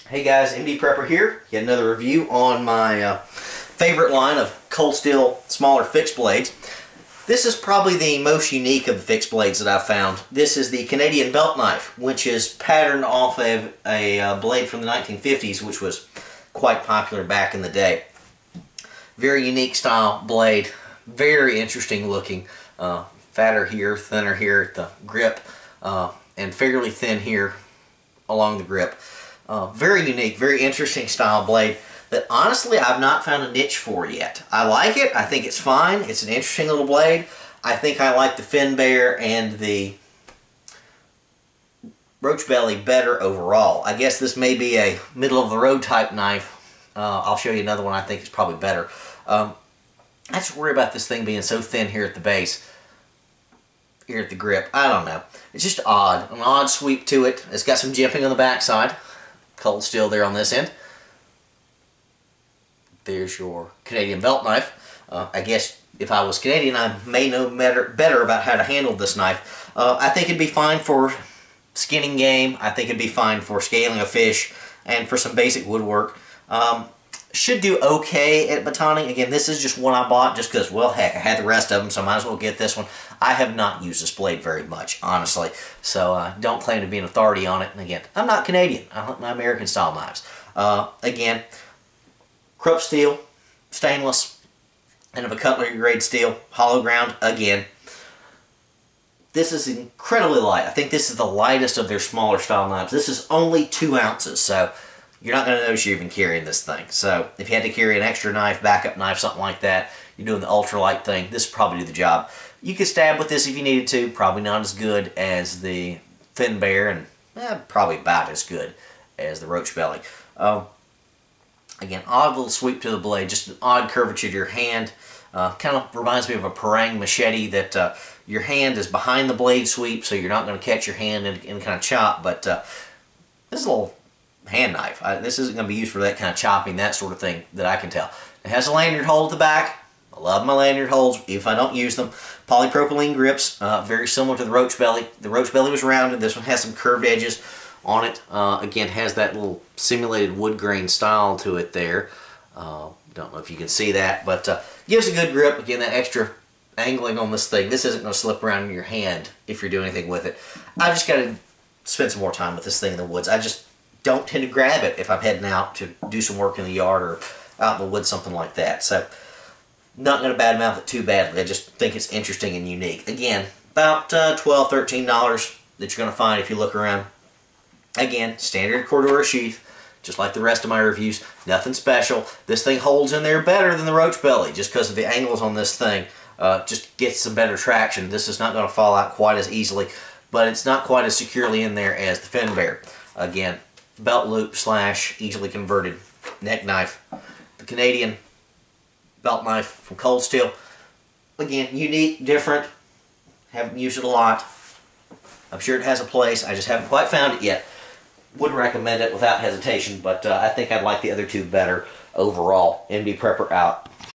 Hey guys, MD Prepper here. Yet another review on my favorite line of cold steel smaller fixed blades. This is probably the most unique of the fixed blades that I've found. This is the Canadian belt knife, which is patterned off of a blade from the 1950s, which was quite popular back in the day. Very unique style blade, very interesting looking. Fatter here, thinner here at the grip, and fairly thin here along the grip. Very unique, very interesting style blade that honestly I've not found a niche for yet. I like it. I think it's fine. It's an interesting little blade. I think I like the fin bear and the roach belly better overall. I guess this may be a middle of the road type knife. I'll show you another one I think is probably better. I just worry about this thing being so thin here at the base, here at the grip. I don't know. It's just odd. An odd sweep to it. It's got some jimping on the backside. Cold steel there on this end. There's your Canadian belt knife. I guess if I was Canadian, I may know better about how to handle this knife. I think it'd be fine for skinning game. I think it'd be fine for scaling a fish and for some basic woodwork. Should do okay at batoning. Again, this is just one I bought just because, well, heck, I had the rest of them, so I might as well get this one. I have not used this blade very much, honestly, so don't claim to be an authority on it. And again, I'm not Canadian. I like my American style knives. Again, Krupp steel, stainless, and of a cutlery grade steel, hollow ground. Again, this is incredibly light. I think this is the lightest of their smaller style knives. This is only 2 ounces, so you're not going to notice you're even carrying this thing. So if you had to carry an extra knife, backup knife, something like that, you're doing the ultralight thing, this will probably do the job. You could stab with this if you needed to. Probably not as good as the fin bear, and probably about as good as the roach belly. Again, odd little sweep to the blade, just an odd curvature to your hand. Kind of reminds me of a parang machete that your hand is behind the blade sweep, so you're not going to catch your hand and kind of chop, but this is a little hand knife. This isn't going to be used for that kind of chopping, that sort of thing that I can tell. It has a lanyard hole at the back. I love my lanyard holes if I don't use them. Polypropylene grips, very similar to the roach belly. The roach belly was rounded. This one has some curved edges on it. Again, has that little simulated wood grain style to it there. Don't know if you can see that, but gives a good grip. Again, that extra angling on this thing. This isn't going to slip around in your hand if you're doing anything with it. I've just got to spend some more time with this thing in the woods. I just don't tend to grab it if I'm heading out to do some work in the yard or out in the woods, something like that. So, not going to badmouth it too badly. I just think it's interesting and unique. Again, about $12, $13 that you're going to find if you look around. Again, standard Cordura sheath, just like the rest of my reviews. Nothing special. This thing holds in there better than the roach belly just because of the angles on this thing. Just gets some better traction. This is not going to fall out quite as easily, but it's not quite as securely in there as the fin bear. Again, belt loop / easily converted neck knife. The Canadian belt knife from Cold Steel. Again, unique, different. Haven't used it a lot. I'm sure it has a place. I just haven't quite found it yet. Would recommend it without hesitation, but I think I'd like the other two better overall. MD Prepper out.